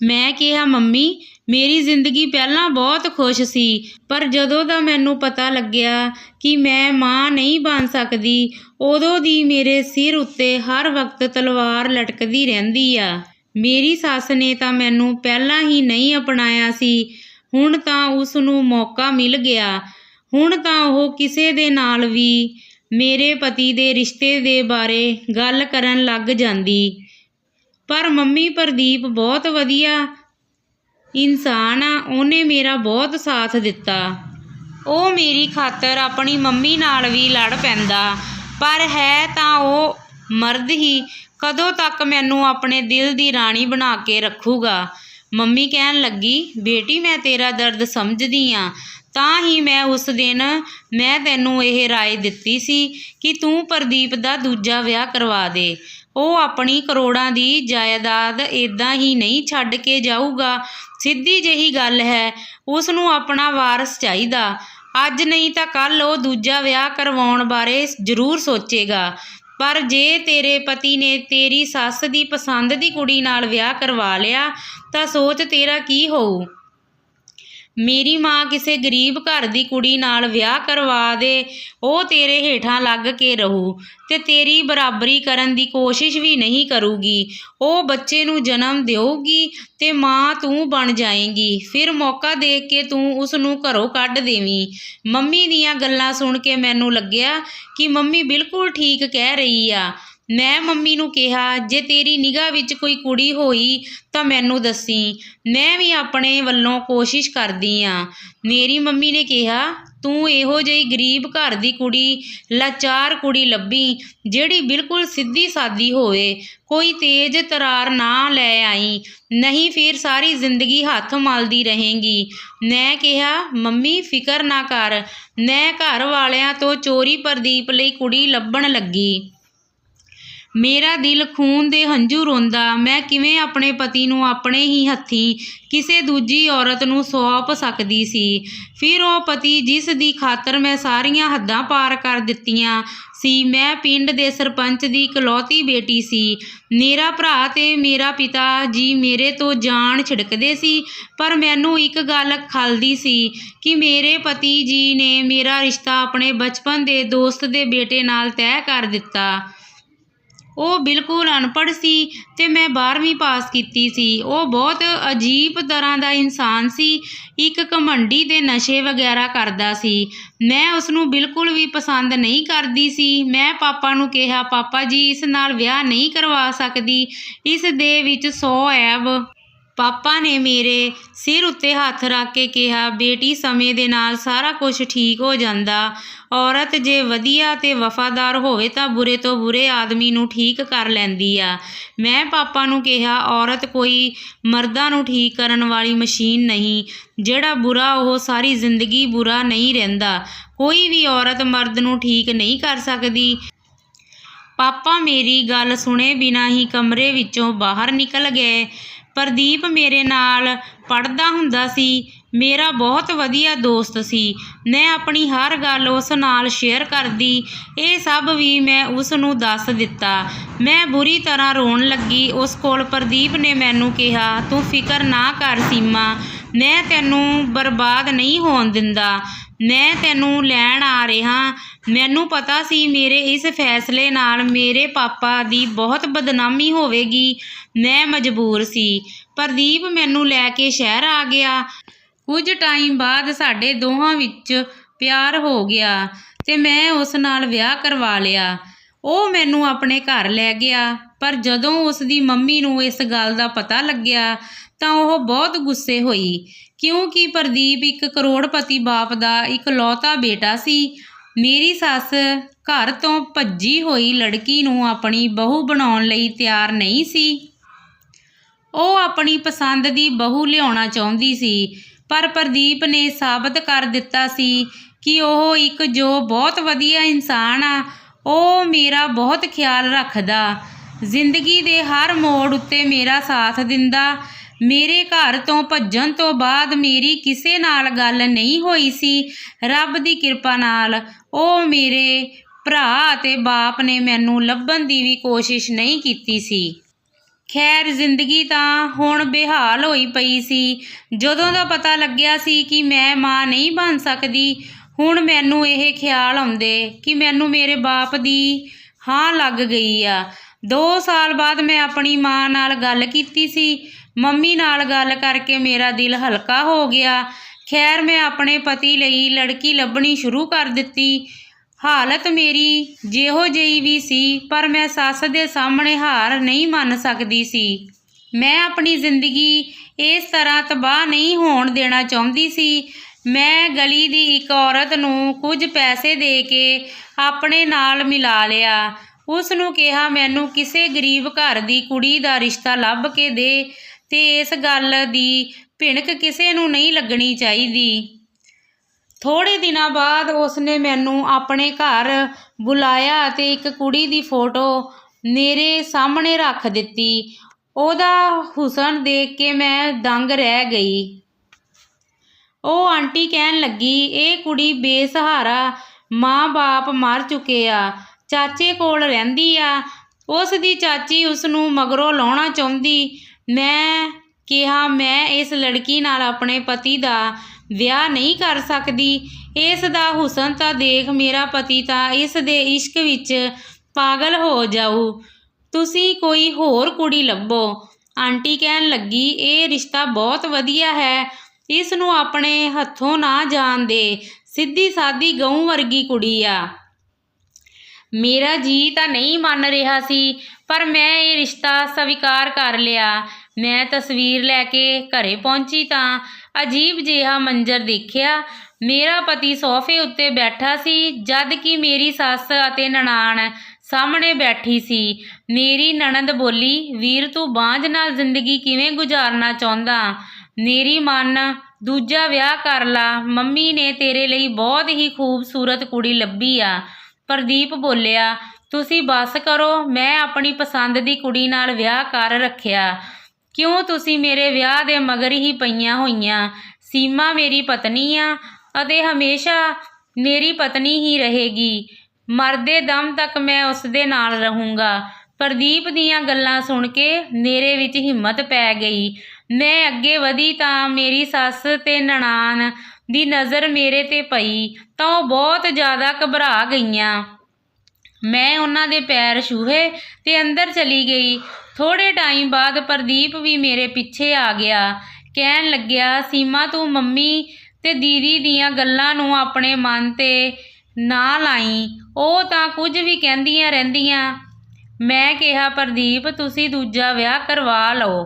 ਮੈਂ ਕਿਹਾ, ਮੰਮੀ ਮੇਰੀ ਜ਼ਿੰਦਗੀ ਪਹਿਲਾਂ ਬਹੁਤ ਖੁਸ਼ ਸੀ, ਪਰ ਜਦੋਂ ਦਾ ਮੈਨੂੰ ਪਤਾ ਲੱਗਿਆ ਕਿ ਮੈਂ ਮਾਂ ਨਹੀਂ ਬਣ ਸਕਦੀ, ਉਦੋਂ ਦੀ ਮੇਰੇ ਸਿਰ ਉੱਤੇ ਹਰ ਵਕਤ ਤਲਵਾਰ ਲਟਕਦੀ ਰਹਿੰਦੀ ਆ। ਮੇਰੀ ਸੱਸ ਨੇ ਤਾਂ ਮੈਨੂੰ ਪਹਿਲਾਂ ਹੀ ਨਹੀਂ ਅਪਣਾਇਆ ਸੀ, ਹੁਣ ਤਾਂ ਉਸ ਨੂੰ ਮੌਕਾ ਮਿਲ ਗਿਆ। ਹੁਣ ਤਾਂ ਉਹ ਕਿਸੇ ਦੇ ਨਾਲ ਵੀ ਮੇਰੇ ਪਤੀ ਦੇ ਰਿਸ਼ਤੇ ਦੇ ਬਾਰੇ ਗੱਲ ਕਰਨ ਲੱਗ ਜਾਂਦੀ। ਪਰ ਮੰਮੀ ਪ੍ਰਦੀਪ ਬਹੁਤ ਵਧੀਆ ਇਨਸਾਨ ਆ, ਉਹਨੇ ਮੇਰਾ ਬਹੁਤ ਸਾਥ ਦਿੱਤਾ। ਉਹ ਮੇਰੀ ਖਾਤਰ ਆਪਣੀ ਮੰਮੀ ਨਾਲ ਵੀ ਲੜ ਪੈਂਦਾ, ਪਰ ਹੈ ਤਾਂ ਉਹ ਮਰਦ ਹੀ। ਕਦੋਂ ਤੱਕ ਮੈਨੂੰ ਆਪਣੇ ਦਿਲ ਦੀ ਰਾਣੀ ਬਣਾ ਕੇ ਰੱਖੂਗਾ। ਮੰਮੀ ਕਹਿਣ ਲੱਗੀ, ਬੇਟੀ ਮੈਂ ਤੇਰਾ ਦਰਦ ਸਮਝਦੀ ਹਾਂ, ਤਾਂ ਹੀ ਮੈਂ ਉਸ ਦਿਨ ਮੈਂ ਤੈਨੂੰ ਇਹ ਰਾਏ ਦਿੱਤੀ ਸੀ ਕਿ ਤੂੰ ਪ੍ਰਦੀਪ ਦਾ ਦੂਜਾ ਵਿਆਹ ਕਰਵਾ ਦੇ। ਉਹ ਆਪਣੀ ਕਰੋੜਾਂ ਦੀ ਜਾਇਦਾਦ ਇੱਦਾਂ ਹੀ ਨਹੀਂ ਛੱਡ ਕੇ ਜਾਊਗਾ। ਸਿੱਧੀ ਜਿਹੀ ਗੱਲ ਹੈ, ਉਸ ਨੂੰ ਆਪਣਾ ਵਾਰਸ ਚਾਹੀਦਾ। ਅੱਜ ਨਹੀਂ ਤਾਂ ਕੱਲ੍ਹ ਉਹ ਦੂਜਾ ਵਿਆਹ ਕਰਵਾਉਣ ਬਾਰੇ ਜ਼ਰੂਰ ਸੋਚੇਗਾ। ਪਰ ਜੇ ਤੇਰੇ ਪਤੀ ਨੇ ਤੇਰੀ ਸੱਸ ਦੀ ਪਸੰਦ ਦੀ ਕੁੜੀ ਨਾਲ ਵਿਆਹ ਕਰਵਾ ਲਿਆ ਤਾਂ ਸੋਚ ਤੇਰਾ ਕੀ ਹੋਊ। ਮੇਰੀ ਮਾਂ ਕਿਸੇ ਗਰੀਬ ਘਰ ਦੀ ਕੁੜੀ ਨਾਲ ਵਿਆਹ ਕਰਵਾ ਦੇ, ਉਹ ਤੇਰੇ ਹੇਠਾਂ ਲੱਗ ਕੇ ਰਹੂ ਤੇ ਤੇਰੀ ਬਰਾਬਰੀ ਕਰਨ ਦੀ ਕੋਸ਼ਿਸ਼ ਵੀ ਨਹੀਂ ਕਰੂਗੀ। ਉਹ ਬੱਚੇ ਨੂੰ ਜਨਮ ਦੇਊਗੀ ਤੇ ਮਾਂ ਤੂੰ ਬਣ ਜਾਏਂਗੀ। ਫਿਰ ਮੌਕਾ ਦੇਖ ਕੇ ਤੂੰ ਉਸ ਨੂੰ ਘਰੋਂ ਕੱਢ ਦੇਵੀਂ। ਮੰਮੀ ਦੀਆਂ ਗੱਲਾਂ ਸੁਣ ਕੇ ਮੈਨੂੰ ਲੱਗਿਆ ਕਿ ਮੰਮੀ ਬਿਲਕੁਲ ਠੀਕ ਕਹਿ ਰਹੀ ਆ। ਮੈਂ ਮੰਮੀ ਨੂੰ ਕਿਹਾ, ਜੇ ਤੇਰੀ ਨਿਗਾਹ ਵਿੱਚ ਕੋਈ ਕੁੜੀ ਹੋਈ ਤਾਂ ਮੈਨੂੰ ਦੱਸੀ, ਮੈਂ ਵੀ ਆਪਣੇ ਵੱਲੋਂ ਕੋਸ਼ਿਸ਼ ਕਰਦੀ ਹਾਂ। ਮੇਰੀ ਮੰਮੀ ਨੇ ਕਿਹਾ, ਤੂੰ ਇਹੋ ਜਿਹੀ ਗਰੀਬ ਘਰ ਦੀ ਕੁੜੀ, ਲਾਚਾਰ ਕੁੜੀ ਲੱਭੀ ਜਿਹੜੀ ਬਿਲਕੁਲ ਸਿੱਧੀ ਸਾਦੀ ਹੋਵੇ। ਕੋਈ ਤੇਜ਼ ਤਰਾਰ ਨਾ ਲੈ ਆਈ, ਨਹੀਂ ਫਿਰ ਸਾਰੀ ਜ਼ਿੰਦਗੀ ਹੱਥ ਮਲਦੀ ਰਹੇਂਗੀ। ਮੈਂ ਕਿਹਾ, ਮੰਮੀ ਫਿਕਰ ਨਾ ਕਰ, ਮੈਂ ਘਰ ਵਾਲਿਆਂ ਤੋਂ ਚੋਰੀ ਪ੍ਰਦੀਪ ਲਈ ਕੁੜੀ ਲੱਭਣ ਲੱਗੀ। ਮੇਰਾ ਦਿਲ ਖੂਨ ਦੇ ਹੰਝੂ ਰੋਂਦਾ। ਮੈਂ ਕਿਵੇਂ ਆਪਣੇ ਪਤੀ ਨੂੰ ਆਪਣੇ ਹੀ ਹੱਥੀਂ ਕਿਸੇ ਦੂਜੀ ਔਰਤ ਨੂੰ ਸੌਂਪ ਸਕਦੀ ਸੀ। ਫਿਰ ਉਹ ਪਤੀ ਜਿਸ ਦੀ ਖਾਤਰ ਮੈਂ ਸਾਰੀਆਂ ਹੱਦਾਂ ਪਾਰ ਕਰ ਦਿੱਤੀਆਂ ਸੀ। ਮੈਂ ਪਿੰਡ ਦੇ ਸਰਪੰਚ ਦੀ ਇਕਲੌਤੀ ਬੇਟੀ ਸੀ। ਮੇਰਾ ਭਰਾ ਤੇ ਮੇਰਾ ਪਿਤਾ ਜੀ ਮੇਰੇ ਤੋਂ ਜਾਨ ਛਿੜਕਦੇ ਸੀ, ਪਰ ਮੈਨੂੰ ਇੱਕ ਗੱਲ ਖਲਦੀ ਸੀ ਕਿ ਮੇਰੇ ਪਤੀ ਜੀ ਨੇ ਮੇਰਾ ਰਿਸ਼ਤਾ ਆਪਣੇ ਬਚਪਨ ਦੇ ਦੋਸਤ ਦੇ ਬੇਟੇ ਨਾਲ ਤੈਅ ਕਰ ਦਿੱਤਾ। ਉਹ ਬਿਲਕੁਲ ਅਨਪੜ੍ਹ ਸੀ ਤੇ ਮੈਂ 12ਵੀਂ ਪਾਸ ਕੀਤੀ ਸੀ। ਉਹ ਬਹੁਤ ਅਜੀਬ ਤਰ੍ਹਾਂ ਦਾ ਇਨਸਾਨ ਸੀ, ਇੱਕ ਘਮੰਡੀ ਤੇ ਨਸ਼ੇ ਵਗੈਰਾ ਕਰਦਾ ਸੀ। ਮੈਂ ਉਸ ਨੂੰ ਬਿਲਕੁਲ ਵੀ ਪਸੰਦ ਨਹੀਂ ਕਰਦੀ ਸੀ। ਮੈਂ ਪਾਪਾ ਨੂੰ ਕਿਹਾ, ਪਾਪਾ ਜੀ ਇਸ ਨਾਲ ਵਿਆਹ ਨਹੀਂ ਕਰਵਾ ਸਕਦੀ, ਇਸ ਦੇ ਵਿੱਚ 100 ਐਬ। ਪਾਪਾ ਨੇ ਮੇਰੇ ਸਿਰ ਉੱਤੇ ਹੱਥ ਰੱਖ ਕੇ ਕਿਹਾ, ਬੇਟੀ ਸਮੇਂ ਦੇ ਨਾਲ ਸਾਰਾ ਕੁਝ ਠੀਕ ਹੋ ਜਾਂਦਾ। ਔਰਤ ਜੇ ਵਧੀਆ ਤੇ ਵਫਾਦਾਰ ਹੋਵੇ ਤਾਂ ਬੁਰੇ ਤੋਂ ਬੁਰੇ ਆਦਮੀ ਨੂੰ ਠੀਕ ਕਰ ਲੈਂਦੀ ਆ। ਮੈਂ ਪਾਪਾ ਨੂੰ ਕਿਹਾ, ਔਰਤ ਕੋਈ ਮਰਦਾਂ ਨੂੰ ਠੀਕ ਕਰਨ ਵਾਲੀ ਮਸ਼ੀਨ ਨਹੀਂ, ਜਿਹੜਾ ਬੁਰਾ ਉਹ ਸਾਰੀ ਜ਼ਿੰਦਗੀ ਬੁਰਾ ਨਹੀਂ ਰਹਿੰਦਾ। ਕੋਈ ਵੀ ਔਰਤ ਮਰਦ ਨੂੰ ਠੀਕ ਨਹੀਂ ਕਰ ਸਕਦੀ। ਪਾਪਾ ਮੇਰੀ ਗੱਲ ਸੁਣੇ ਬਿਨਾਂ ਹੀ ਕਮਰੇ ਵਿੱਚੋਂ ਬਾਹਰ ਨਿਕਲ ਗਏ। ਪ੍ਰਦੀਪ ਮੇਰੇ ਨਾਲ ਪੜ੍ਹਦਾ ਹੁੰਦਾ ਸੀ, ਮੇਰਾ ਬਹੁਤ ਵਧੀਆ ਦੋਸਤ ਸੀ। ਮੈਂ ਆਪਣੀ ਹਰ ਗੱਲ ਉਸ ਨਾਲ ਸ਼ੇਅਰ ਕਰਦੀ। ਇਹ ਸਭ ਵੀ ਮੈਂ ਉਸ ਨੂੰ ਦੱਸ ਦਿੱਤਾ। ਮੈਂ ਬੁਰੀ ਤਰ੍ਹਾਂ ਰੋਣ ਲੱਗੀ। ਉਸ ਕੋਲ ਪ੍ਰਦੀਪ ਨੇ ਮੈਨੂੰ ਕਿਹਾ, ਤੂੰ ਫਿਕਰ ਨਾ ਕਰ ਸੀਮਾ, ਮੈਂ ਤੈਨੂੰ ਬਰਬਾਦ ਨਹੀਂ ਹੋਣ ਦਿੰਦਾ। ਮੈਂ ਤੈਨੂੰ ਲੈਣ ਆ ਰਿਹਾ। ਮੈਨੂੰ ਪਤਾ ਸੀ ਮੇਰੇ ਇਸ ਫੈਸਲੇ ਨਾਲ ਮੇਰੇ ਪਾਪਾ ਦੀ ਬਹੁਤ ਬਦਨਾਮੀ ਹੋਵੇਗੀ। ਮੈਂ ਮਜਬੂਰ ਸੀ। ਪ੍ਰਦੀਪ ਮੈਨੂੰ ਲੈ ਕੇ ਸ਼ਹਿਰ ਆ ਗਿਆ। ਕੁਝ ਟਾਈਮ ਬਾਅਦ ਸਾਡੇ ਦੋਹਾਂ ਵਿੱਚ ਪਿਆਰ ਹੋ ਗਿਆ ਤੇ ਮੈਂ ਉਸ ਨਾਲ ਵਿਆਹ ਕਰਵਾ ਲਿਆ। ਉਹ ਮੈਨੂੰ ਆਪਣੇ ਘਰ ਲੈ ਗਿਆ, ਪਰ ਜਦੋਂ ਉਸ ਦੀ ਮੰਮੀ ਨੂੰ ਇਸ ਗੱਲ ਦਾ ਪਤਾ ਲੱਗਿਆ ਤਾਂ ਉਹ ਬਹੁਤ ਗੁੱਸੇ ਹੋਈ, ਕਿਉਂਕਿ ਪ੍ਰਦੀਪ ਇੱਕ ਕਰੋੜਪਤੀ ਬਾਪ ਦਾ ਇਕਲੌਤਾ ਬੇਟਾ ਸੀ। ਮੇਰੀ ਸੱਸ ਘਰ ਤੋਂ ਭੱਜੀ ਹੋਈ ਲੜਕੀ ਨੂੰ ਆਪਣੀ ਬਹੂ ਬਣਾਉਣ ਲਈ ਤਿਆਰ ਨਹੀਂ ਸੀ। ਉਹ ਆਪਣੀ ਪਸੰਦ ਦੀ ਬਹੂ ਲਿਆਉਣਾ ਚਾਹੁੰਦੀ ਸੀ, ਪਰ ਪ੍ਰਦੀਪ ਨੇ ਸਾਬਤ ਕਰ ਦਿੱਤਾ ਸੀ ਕਿ ਉਹ ਇੱਕ ਜੋ ਬਹੁਤ ਵਧੀਆ ਇਨਸਾਨ ਆ। ਉਹ ਮੇਰਾ ਬਹੁਤ ਖਿਆਲ ਰੱਖਦਾ, ਜ਼ਿੰਦਗੀ ਦੇ ਹਰ ਮੋੜ ਉੱਤੇ ਮੇਰਾ ਸਾਥ ਦਿੰਦਾ। ਮੇਰੇ ਘਰ ਤੋਂ ਭੱਜਣ ਤੋਂ ਬਾਅਦ ਮੇਰੀ ਕਿਸੇ ਨਾਲ ਗੱਲ ਨਹੀਂ ਹੋਈ ਸੀ। ਰੱਬ ਦੀ ਕਿਰਪਾ ਨਾਲ ਉਹ ਮੇਰੇ ਭਰਾ ਅਤੇ ਬਾਪ ਨੇ ਮੈਨੂੰ ਲੱਭਣ ਦੀ ਵੀ ਕੋਸ਼ਿਸ਼ ਨਹੀਂ ਕੀਤੀ ਸੀ। ਖੈਰ ਜ਼ਿੰਦਗੀ ਤਾਂ ਹੁਣ ਬੇਹਾਲ ਹੋਈ ਪਈ ਸੀ। ਜਦੋਂ ਦਾ ਪਤਾ ਲੱਗਿਆ ਸੀ ਕਿ ਮੈਂ ਮਾਂ ਨਹੀਂ ਬਣ ਸਕਦੀ, ਹੁਣ ਮੈਨੂੰ ਇਹ ਖਿਆਲ ਆਉਂਦੇ ਕਿ ਮੈਨੂੰ ਮੇਰੇ ਬਾਪ ਦੀ ਹਾਂ ਲੱਗ ਗਈ ਆ। 2 ਸਾਲ ਬਾਅਦ ਮੈਂ ਆਪਣੀ ਮਾਂ ਨਾਲ ਗੱਲ ਕੀਤੀ ਸੀ। ਮੰਮੀ ਨਾਲ ਗੱਲ ਕਰਕੇ ਮੇਰਾ ਦਿਲ ਹਲਕਾ ਹੋ ਗਿਆ। ਖੈਰ ਮੈਂ ਆਪਣੇ ਪਤੀ ਲਈ ਲੜਕੀ ਲੱਭਣੀ ਸ਼ੁਰੂ ਕਰ ਦਿੱਤੀ। ਹਾਲਤ ਮੇਰੀ ਜਿਹੋ ਜਿਹੀ ਵੀ ਸੀ, ਪਰ ਮੈਂ ਸੱਸ ਦੇ ਸਾਹਮਣੇ ਹਾਰ ਨਹੀਂ ਮੰਨ ਸਕਦੀ ਸੀ। ਮੈਂ ਆਪਣੀ ਜ਼ਿੰਦਗੀ ਇਸ ਤਰ੍ਹਾਂ ਤਬਾਹ ਨਹੀਂ ਹੋਣ ਦੇਣਾ ਚਾਹੁੰਦੀ ਸੀ। ਮੈਂ ਗਲੀ ਦੀ ਇੱਕ ਔਰਤ ਨੂੰ ਕੁਝ ਪੈਸੇ ਦੇ ਕੇ ਆਪਣੇ ਨਾਲ ਮਿਲਾ ਲਿਆ। ਉਸ ਨੂੰ ਕਿਹਾ, ਮੈਨੂੰ ਕਿਸੇ ਗਰੀਬ ਘਰ ਦੀ ਕੁੜੀ ਦਾ ਰਿਸ਼ਤਾ ਲੱਭ ਕੇ ਦੇ ਤੇ ਇਸ ਗੱਲ ਦੀ ਭਿਣਕ ਕਿਸੇ ਨੂੰ ਨਹੀਂ ਲੱਗਣੀ ਚਾਹੀਦੀ। ਥੋੜ੍ਹੇ ਦਿਨਾਂ ਬਾਅਦ ਉਸਨੇ ਮੈਨੂੰ ਆਪਣੇ ਘਰ ਬੁਲਾਇਆ ਅਤੇ ਇੱਕ ਕੁੜੀ ਦੀ ਫੋਟੋ ਮੇਰੇ ਸਾਹਮਣੇ ਰੱਖ ਦਿੱਤੀ। ਉਹਦਾ ਹੁਸਨ ਦੇਖ ਕੇ ਮੈਂ ਦੰਗ ਰਹਿ ਗਈ। ਉਹ ਆਂਟੀ ਕਹਿਣ ਲੱਗੀ, ਇਹ ਕੁੜੀ ਬੇਸਹਾਰਾ, ਮਾਂ-ਬਾਪ ਮਰ ਚੁੱਕੇ ਆ, ਚਾਚੇ ਕੋਲ ਰਹਿੰਦੀ ਆ। ਉਸ ਦੀ ਚਾਚੀ ਉਸ ਨੂੰ ਮਗਰੋਂ ਲਾਉਣਾ ਚਾਹੁੰਦੀ। ਮੈਂ ਕਿਹਾ, ਮੈਂ ਇਸ ਲੜਕੀ ਨਾਲ ਆਪਣੇ ਪਤੀ ਦਾ ਵਿਆਹ ਨਹੀਂ ਕਰ ਸਕਦੀ। ਇਸ ਦਾ ਹੁਸਨ ਤਾਂ ਦੇਖ, ਮੇਰਾ ਪਤੀ ਤਾਂ ਇਸ ਦੇ ਇਸ਼ਕ ਵਿੱਚ ਪਾਗਲ ਹੋ ਜਾਊ। ਤੁਸੀਂ ਕੋਈ ਹੋਰ ਕੁੜੀ ਲੱਭੋ। ਆਂਟੀ ਕਹਿਣ ਲੱਗੀ, ਇਹ ਰਿਸ਼ਤਾ ਬਹੁਤ ਵਧੀਆ ਹੈ, ਇਸ ਨੂੰ ਆਪਣੇ ਹੱਥੋਂ ਨਾ ਜਾਣ ਦੇ, ਸਿੱਧੀ ਸਾਦੀ ਗਊ ਵਰਗੀ ਕੁੜੀ ਆ। ਮੇਰਾ ਜੀ ਤਾਂ ਨਹੀਂ ਮੰਨ ਰਿਹਾ ਸੀ, ਪਰ ਮੈਂ ਇਹ ਰਿਸ਼ਤਾ ਸਵੀਕਾਰ ਕਰ ਲਿਆ। ਮੈਂ ਤਸਵੀਰ ਲੈ ਕੇ ਘਰੇ ਪਹੁੰਚੀ ਤਾਂ ਅਜੀਬ ਜਿਹਾ ਮੰਜ਼ਰ ਦੇਖਿਆ। ਮੇਰਾ ਪਤੀ ਸੋਫੇ ਉੱਤੇ ਬੈਠਾ ਸੀ, ਜਦ ਕਿ ਮੇਰੀ ਸੱਸ ਅਤੇ ਨਨਾਣ ਸਾਹਮਣੇ ਬੈਠੀ ਸੀ। ਮੇਰੀ ਨਣਦ ਬੋਲੀ, ਵੀਰ ਤੂੰ ਬਾਂਝ ਨਾਲ ਜ਼ਿੰਦਗੀ ਕਿਵੇਂ ਗੁਜ਼ਾਰਨਾ ਚਾਹੁੰਦਾ? ਮੇਰੀ ਮੰਨ, ਦੂਜਾ ਵਿਆਹ ਕਰ ਲਾ, ਮੰਮੀ ਨੇ ਤੇਰੇ ਲਈ ਬਹੁਤ ਹੀ ਖੂਬਸੂਰਤ ਕੁੜੀ ਲੱਭੀ ਆ। ਪ੍ਰਦੀਪ ਬੋਲਿਆ, ਤੁਸੀਂ ਬਸ ਕਰੋ, ਮੈਂ ਆਪਣੀ ਪਸੰਦ ਦੀ ਕੁੜੀ ਨਾਲ ਵਿਆਹ ਕਰ ਰੱਖਿਆ। ਕਿਉਂ ਤੁਸੀਂ ਮੇਰੇ ਵਿਆਹ ਦੇ ਮਗਰ ਹੀ ਪਈਆਂ ਹੋਈਆਂ? ਸੀਮਾ ਮੇਰੀ ਪਤਨੀ ਆ ਅਤੇ ਹਮੇਸ਼ਾ ਮੇਰੀ ਪਤਨੀ ਹੀ ਰਹੇਗੀ। ਮਰਦੇ ਦਮ ਤੱਕ ਮੈਂ ਉਸ ਦੇ ਨਾਲ ਰਹੂੰਗਾ। ਪ੍ਰਦੀਪ ਦੀਆਂ ਗੱਲਾਂ ਸੁਣ ਕੇ ਮੇਰੇ ਵਿੱਚ ਹਿੰਮਤ ਪੈ ਗਈ। ਮੈਂ ਅੱਗੇ ਵਧੀ ਤਾਂ ਮੇਰੀ ਸੱਸ ਤੇ ਨਨਾਣ ਦੀ ਨਜ਼ਰ ਮੇਰੇ 'ਤੇ ਪਈ ਤਾਂ ਉਹ ਬਹੁਤ ਜ਼ਿਆਦਾ ਘਬਰਾ ਗਈਆਂ। ਮੈਂ ਉਹਨਾਂ ਦੇ ਪੈਰ ਛੂਹੇ ਤੇ ਅੰਦਰ ਚਲੀ ਗਈ। ਥੋੜ੍ਹੇ ਟਾਈਮ ਬਾਅਦ ਪ੍ਰਦੀਪ ਵੀ ਮੇਰੇ ਪਿੱਛੇ ਆ ਗਿਆ। ਕਹਿਣ ਲੱਗਿਆ, ਸੀਮਾ ਤੂੰ ਮੰਮੀ ਤੇ ਦੀਦੀ ਦੀਆਂ ਗੱਲਾਂ ਨੂੰ ਆਪਣੇ ਮਨ 'ਤੇ ਨਾ ਲਾਈ, ਉਹ ਤਾਂ ਕੁਝ ਵੀ ਕਹਿੰਦੀਆਂ ਰਹਿੰਦੀਆਂ। ਮੈਂ ਕਿਹਾ, ਪ੍ਰਦੀਪ ਤੁਸੀਂ ਦੂਜਾ ਵਿਆਹ ਕਰਵਾ ਲਓ।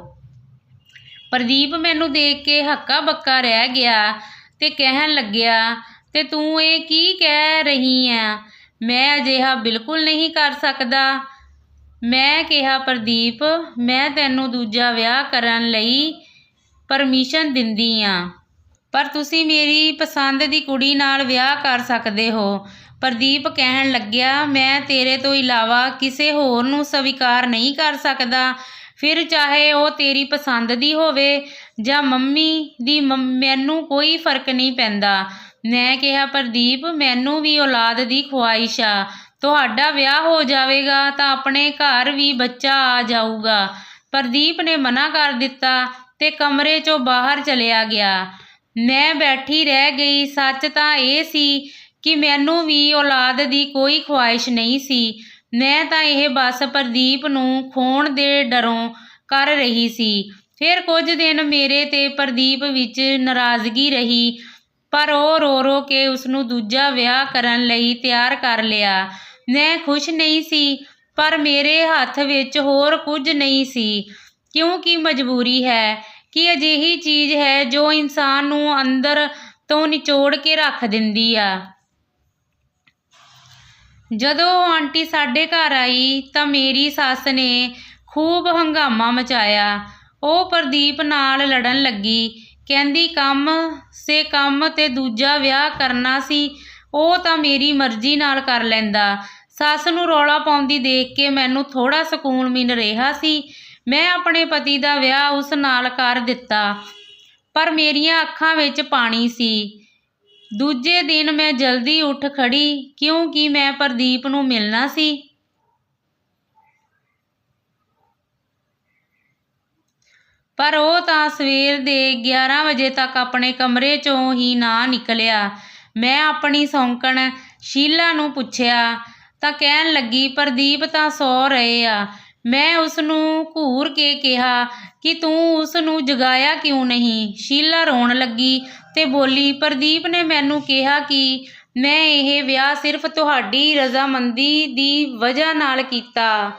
ਪ੍ਰਦੀਪ ਮੈਨੂੰ ਦੇਖ ਕੇ ਹੱਕਾ ਬੱਕਾ ਰਹਿ ਗਿਆ ਤੇ ਕਹਿਣ ਲੱਗਿਆ, ਤੇ ਤੂੰ ਇਹ ਕੀ ਕਹਿ ਰਹੀ ਆ? ਮੈਂ ਅਜਿਹਾ ਬਿਲਕੁਲ ਨਹੀਂ ਕਰ ਸਕਦਾ। ਮੈਂ ਕਿਹਾ, ਪ੍ਰਦੀਪ ਮੈਂ ਤੈਨੂੰ ਦੂਜਾ ਵਿਆਹ ਕਰਨ ਲਈ ਪਰਮਿਸ਼ਨ ਦਿੰਦੀ ਆ, ਪਰ ਤੁਸੀਂ ਮੇਰੀ ਪਸੰਦ ਦੀ ਕੁੜੀ ਨਾਲ ਵਿਆਹ ਕਰ ਸਕਦੇ ਹੋ। ਪ੍ਰਦੀਪ ਕਹਿਣ ਲੱਗਿਆ, ਮੈਂ ਤੇਰੇ ਤੋਂ ਇਲਾਵਾ ਕਿਸੇ ਹੋਰ ਨੂੰ ਸਵੀਕਾਰ ਨਹੀਂ ਕਰ ਸਕਦਾ, ਫਿਰ ਚਾਹੇ ਉਹ ਤੇਰੀ ਪਸੰਦ ਦੀ ਹੋਵੇ ਜਾਂ ਮੰਮੀ ਦੀ, ਮੈਨੂੰ ਕੋਈ ਫਰਕ ਨਹੀਂ ਪੈਂਦਾ। ਮੈਂ ਕਿਹਾ, ਪ੍ਰਦੀਪ ਮੈਨੂੰ ਵੀ ਔਲਾਦ ਦੀ ਖੁਆਇਸ਼ ਆ, ਤੁਹਾਡਾ ਵਿਆਹ ਹੋ ਜਾਵੇਗਾ ਤਾਂ ਆਪਣੇ ਘਰ ਵੀ ਬੱਚਾ ਆ ਜਾਊਗਾ। ਪ੍ਰਦੀਪ ਨੇ ਮਨਾ ਕਰ ਦਿੱਤਾ ਤੇ ਕਮਰੇ 'ਚੋਂ ਬਾਹਰ ਚਲਿਆ ਗਿਆ। ਮੈਂ ਬੈਠੀ ਰਹਿ ਗਈ। ਸੱਚ ਤਾਂ ਇਹ ਸੀ ਕਿ ਮੈਨੂੰ ਵੀ ਔਲਾਦ ਦੀ ਕੋਈ ਖੁਆਇਸ਼ ਨਹੀਂ ਸੀ। ਮੈਂ ਤਾਂ ਇਹ ਬਸ ਪ੍ਰਦੀਪ ਨੂੰ ਖੋਣ ਦੇ ਡਰੋਂ ਕਰ ਰਹੀ ਸੀ। ਫਿਰ ਕੁਝ ਦਿਨ ਮੇਰੇ ਤੇ ਪ੍ਰਦੀਪ ਵਿੱਚ ਨਾਰਾਜ਼ਗੀ ਰਹੀ, ਪਰ ਉਹ ਰੋ ਕੇ ਉਸਨੂੰ ਦੂਜਾ ਵਿਆਹ ਕਰਨ ਲਈ ਤਿਆਰ ਕਰ ਲਿਆ। ਮੈਂ ਖੁਸ਼ ਨਹੀਂ ਸੀ, ਪਰ ਮੇਰੇ ਹੱਥ ਵਿੱਚ ਹੋਰ ਕੁਝ ਨਹੀਂ ਸੀ, ਕਿਉਂਕਿ ਮਜਬੂਰੀ ਹੈ ਕਿ ਅਜਿਹੀ ਚੀਜ਼ ਹੈ ਜੋ ਇਨਸਾਨ ਨੂੰ ਅੰਦਰ ਤੋਂ ਨਿਚੋੜ ਕੇ ਰੱਖ ਦਿੰਦੀ ਆ। ਜਦੋਂ ਆਂਟੀ ਸਾਡੇ ਘਰ ਆਈ ਤਾਂ ਮੇਰੀ ਸੱਸ ਨੇ ਖੂਬ ਹੰਗਾਮਾ ਮਚਾਇਆ। ਉਹ ਪ੍ਰਦੀਪ ਨਾਲ ਲੜਨ ਲੱਗੀ, ਕਹਿੰਦੀ ਕੰਮ ਸੇ ਕੰਮ ਤੇ ਦੂਜਾ ਵਿਆਹ ਕਰਨਾ ਸੀ, ਉਹ ਤਾਂ ਮੇਰੀ ਮਰਜ਼ੀ ਨਾਲ ਕਰ ਲੈਂਦਾ। ਸੱਸ ਨੂੰ ਰੌਲਾ ਪਾਉਂਦੀ ਦੇਖ ਕੇ ਮੈਨੂੰ ਥੋੜ੍ਹਾ ਸਕੂਨ ਮਿਲ ਰਿਹਾ ਸੀ। ਮੈਂ ਆਪਣੇ ਪਤੀ ਦਾ ਵਿਆਹ ਉਸ ਨਾਲ ਕਰ ਦਿੱਤਾ, ਪਰ ਮੇਰੀਆਂ ਅੱਖਾਂ ਵਿੱਚ ਪਾਣੀ ਸੀ। ਦੂਜੇ ਦਿਨ ਮੈਂ ਜਲਦੀ ਉੱਠ ਖੜੀ, ਕਿਉਂਕਿ ਮੈਂ ਪ੍ਰਦੀਪ ਨੂੰ ਮਿਲਣਾ ਸੀ। ਪਰ ਉਹ ਤਾਂ ਸਵੇਰ ਦੇ 11 ਵਜੇ ਤੱਕ ਆਪਣੇ ਕਮਰੇ 'ਚੋਂ ਹੀ ਨਾ ਨਿਕਲਿਆ। ਮੈਂ ਆਪਣੀ ਸੌਂਕਣ ਸ਼ੀਲਾ ਨੂੰ ਪੁੱਛਿਆ ਤਾਂ ਕਹਿਣ ਲੱਗੀ, ਪ੍ਰਦੀਪ ਤਾਂ ਸੌ ਰਹੇ ਆ। ਮੈਂ ਉਸ ਨੂੰ ਘੂਰ ਕੇ ਕਿਹਾ ਕਿ ਤੂੰ ਉਸ ਨੂੰ ਜਗਾਇਆ ਕਿਉਂ ਨਹੀਂ? ਸ਼ੀਲਾ ਰੋਣ ਲੱਗੀ ਤੇ ਬੋਲੀ, ਪ੍ਰਦੀਪ ਨੇ ਮੈਨੂੰ ਕਿਹਾ ਕਿ ਮੈਂ ਇਹ ਵਿਆਹ ਸਿਰਫ ਤੁਹਾਡੀ ਰਜ਼ਾਮੰਦੀ ਦੀ ਵਜ੍ਹਾ ਨਾਲ ਕੀਤਾ।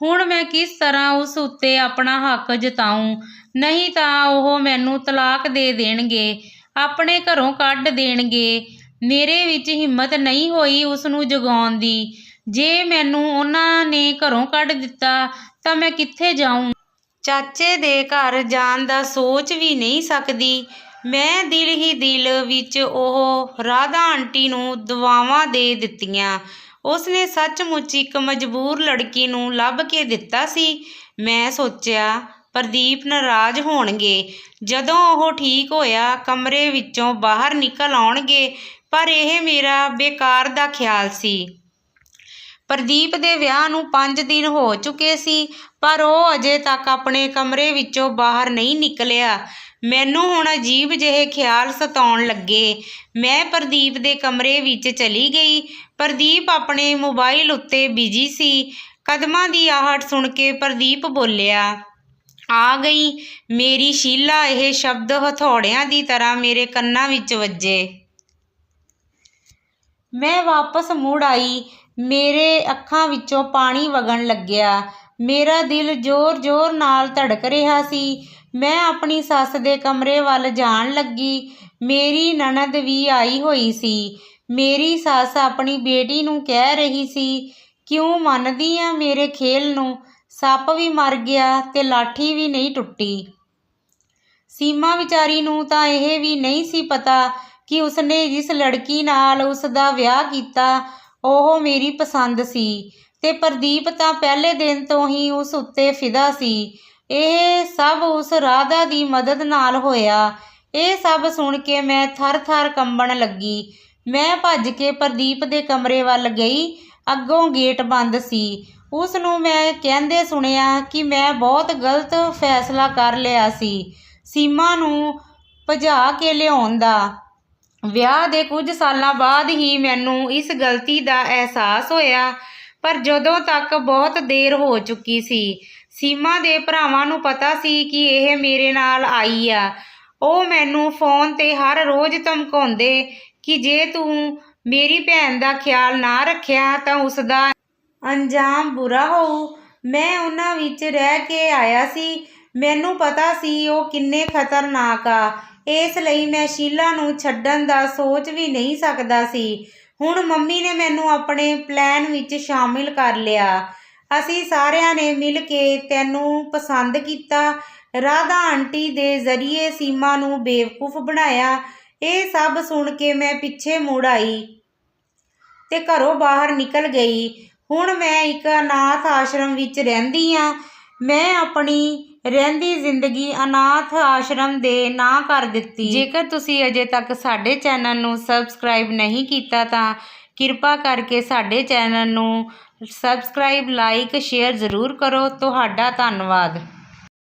ਹੁਣ ਮੈਂ ਕਿਸ ਤਰ੍ਹਾਂ ਉਸ ਉੱਤੇ ਆਪਣਾ ਹੱਕ ਜਤਾਊਂ? ਨਹੀਂ ਤਾਂ ਉਹ ਮੈਨੂੰ ਤਲਾਕ ਦੇ ਦੇਣਗੇ, ਆਪਣੇ ਘਰੋਂ ਕੱਢ ਦੇਣਗੇ। ਮੇਰੇ ਵਿੱਚ ਹਿੰਮਤ ਨਹੀਂ ਹੋਈ ਉਸ ਨੂੰ ਜਗਾਉਣ ਦੀ। ਜੇ ਮੈਨੂੰ ਉਹਨਾਂ ਨੇ ਘਰੋਂ ਕੱਢ ਦਿੱਤਾ ਤਾਂ ਮੈਂ ਕਿੱਥੇ ਜਾਊਂ? ਚਾਚੇ ਦੇ ਘਰ ਜਾਣ ਦਾ ਸੋਚ ਵੀ ਨਹੀਂ ਸਕਦੀ। ਮੈਂ ਦਿਲ ਹੀ ਦਿਲ ਵਿੱਚ ਉਹ ਰਾਧਾ ਆਂਟੀ ਨੂੰ ਦੁਆਵਾਂ ਦੇ ਦਿੱਤੀਆਂ। ਉਸਨੇ ਸੱਚਮੁੱਚ ਇੱਕ ਮਜਬੂਰ ਲੜਕੀ ਨੂੰ ਲੱਭ ਕੇ ਦਿੱਤਾ ਸੀ। ਮੈਂ ਸੋਚਿਆ ਪ੍ਰਦੀਪ ਨਾਰਾਜ਼ ਹੋਣਗੇ ਜਦੋਂ ਉਹ ਠੀਕ ਹੋਇਆ, ਕਮਰੇ ਵਿੱਚੋਂ ਬਾਹਰ ਨਿਕਲ ਆਉਣਗੇ, ਪਰ ਇਹ ਮੇਰਾ ਬੇਕਾਰ ਦਾ ਖਿਆਲ ਸੀ। ਪ੍ਰਦੀਪ ਦੇ ਵਿਆਹ ਨੂੰ 5 ਦਿਨ ਹੋ ਚੁੱਕੇ ਸੀ, ਪਰ ਉਹ ਅਜੇ ਤੱਕ ਆਪਣੇ ਕਮਰੇ ਵਿੱਚੋਂ ਬਾਹਰ ਨਹੀਂ ਨਿਕਲਿਆ। ਮੈਨੂੰ ਹੁਣ ਅਜੀਬ ਜਿਹੇ ਖਿਆਲ ਸਤਾਉਣ ਲੱਗੇ। ਮੈਂ ਪ੍ਰਦੀਪ ਦੇ ਕਮਰੇ ਵਿੱਚ ਚਲੀ ਗਈ। ਪ੍ਰਦੀਪ ਆਪਣੇ ਮੋਬਾਈਲ ਉੱਤੇ ਬਿਜੀ ਸੀ। ਕਦਮਾਂ ਦੀ ਆਹਟ ਸੁਣ ਕੇ ਪ੍ਰਦੀਪ ਬੋਲਿਆ, ਆ ਗਈ ਮੇਰੀ ਸ਼ੀਲਾ। ਇਹ ਸ਼ਬਦ ਹਥੌੜਿਆਂ ਦੀ ਤਰ੍ਹਾਂ ਮੇਰੇ ਕੰਨਾਂ ਵਿੱਚ ਵੱਜੇ। ਮੈਂ ਵਾਪਸ ਮੁੜ ਆਈ। ਮੇਰੇ ਅੱਖਾਂ ਵਿੱਚੋਂ ਪਾਣੀ ਵਗਣ ਲੱਗਿਆ। ਮੇਰਾ ਦਿਲ ਜ਼ੋਰ-ਜ਼ੋਰ ਨਾਲ ਧੜਕ ਰਿਹਾ ਸੀ। ਮੈਂ ਆਪਣੀ ਸੱਸ ਦੇ ਕਮਰੇ ਵੱਲ ਜਾਣ ਲੱਗੀ। ਮੇਰੀ ਨਣਦ ਵੀ ਆਈ ਹੋਈ ਸੀ। ਮੇਰੀ ਸੱਸ ਆਪਣੀ ਬੇਟੀ ਨੂੰ ਕਹਿ ਰਹੀ ਸੀ, ਕਿਉਂ ਮੰਨਦੀ ਆ ਮੇਰੇ ਖੇਲ ਨੂੰ? ਸੱਪ ਵੀ ਮਰ ਗਿਆ ਤੇ ਲਾਠੀ ਵੀ ਨਹੀਂ ਟੁੱਟੀ। ਸੀਮਾ ਵਿਚਾਰੀ ਨੂੰ ਤਾਂ ਇਹ ਵੀ ਨਹੀਂ ਸੀ ਪਤਾ ਕਿ ਉਸਨੇ ਜਿਸ ਲੜਕੀ ਨਾਲ ਉਸਦਾ ਵਿਆਹ ਕੀਤਾ ਉਹ ਮੇਰੀ ਪਸੰਦ ਸੀ, ਤੇ ਪ੍ਰਦੀਪ ਤਾਂ ਪਹਿਲੇ ਦਿਨ ਤੋਂ ਹੀ ਉਸ ਉੱਤੇ ਫਿਦਾ ਸੀ। ਇਹ ਸਭ ਉਸ ਰਾਧਾ ਦੀ ਮਦਦ ਨਾਲ ਹੋਇਆ। ਇਹ ਸਭ ਸੁਣ ਕੇ ਮੈਂ ਥਰ-ਥਰ ਕੰਬਣ ਲੱਗੀ। ਮੈਂ ਭੱਜ ਕੇ ਪ੍ਰਦੀਪ ਦੇ ਕਮਰੇ ਵੱਲ ਗਈ। ਅੱਗੋਂ ਗੇਟ ਬੰਦ ਸੀ। ਉਸ ਨੂੰ ਮੈਂ ਕਹਿੰਦੇ ਸੁਣਿਆ ਕਿ ਮੈਂ ਬਹੁਤ ਗਲਤ ਫੈਸਲਾ ਕਰ ਲਿਆ ਸੀ ਸੀਮਾ ਨੂੰ ਭਜਾ ਕੇ ਲਿਆਉਣ ਦਾ। ਵਿਆਹ ਦੇ ਕੁਝ ਸਾਲਾਂ ਬਾਅਦ ਹੀ ਮੈਨੂੰ ਇਸ ਗਲਤੀ ਦਾ ਅਹਿਸਾਸ ਹੋਇਆ, ਪਰ ਜਦੋਂ ਤੱਕ ਬਹੁਤ ਦੇਰ ਹੋ ਚੁੱਕੀ ਸੀ। ਸੀਮਾ ਦੇ ਭਰਾਵਾਂ ਨੂੰ ਪਤਾ ਸੀ ਕਿ ਇਹ ਮੇਰੇ ਨਾਲ ਆਈ ਆ। ਉਹ ਮੈਨੂੰ ਫੋਨ 'ਤੇ ਹਰ ਰੋਜ਼ ਧਮਕਾਉਂਦੇ ਕਿ ਜੇ ਤੂੰ ਮੇਰੀ ਭੈਣ ਦਾ ਖਿਆਲ ਨਾ ਰੱਖਿਆ ਤਾਂ ਉਸਦਾ ਅੰਜਾਮ ਬੁਰਾ ਹੋਊ। ਮੈਂ ਉਹਨਾਂ ਵਿੱਚ ਰਹਿ ਕੇ ਆਇਆ ਸੀ। ਮੈਨੂੰ ਪਤਾ ਸੀ ਉਹ ਕਿੰਨੇ ਖਤਰਨਾਕ ਆ, ਇਸ ਲਈ ਮੈਂ ਸ਼ੀਲਾ ਨੂੰ ਛੱਡਣ ਦਾ ਸੋਚ ਵੀ ਨਹੀਂ ਸਕਦਾ ਸੀ। ਹੁਣ ਮੰਮੀ ਨੇ ਮੈਨੂੰ ਆਪਣੇ ਪਲਾਨ ਵਿੱਚ ਸ਼ਾਮਿਲ ਕਰ ਲਿਆ। ਅਸੀਂ ਸਾਰਿਆਂ ਨੇ ਮਿਲ ਕੇ ਤੈਨੂੰ ਪਸੰਦ ਕੀਤਾ। ਰਾਧਾ ਆਂਟੀ ਦੇ ਜ਼ਰੀਏ ਸੀਮਾ ਨੂੰ ਬੇਵਕੂਫ ਬਣਾਇਆ। ਇਹ ਸਭ ਸੁਣ ਕੇ ਮੈਂ ਪਿੱਛੇ ਮੁੜ ਆਈ ਤੇ ਘਰੋਂ ਬਾਹਰ ਨਿਕਲ ਗਈ। ਹੁਣ ਮੈਂ ਇੱਕ ਅਨਾਥ ਆਸ਼ਰਮ ਵਿੱਚ ਰਹਿੰਦੀ ਹਾਂ। ਮੈਂ ਆਪਣੀ ਰਹਿੰਦੀ ਜ਼ਿੰਦਗੀ ਅਨਾਥ ਆਸ਼ਰਮ ਦੇ ਨਾਂ ਕਰ ਦਿੱਤੀ। ਜੇਕਰ ਤੁਸੀਂ ਅਜੇ ਤੱਕ ਸਾਡੇ ਚੈਨਲ ਨੂੰ ਸਬਸਕ੍ਰਾਈਬ ਨਹੀਂ ਕੀਤਾ ਤਾਂ ਕਿਰਪਾ ਕਰਕੇ ਸਾਡੇ ਚੈਨਲ ਨੂੰ ਸਬਸਕ੍ਰਾਈਬ, ਲਾਈਕ, ਸ਼ੇਅਰ ਜ਼ਰੂਰ ਕਰੋ। ਤੁਹਾਡਾ ਧੰਨਵਾਦ।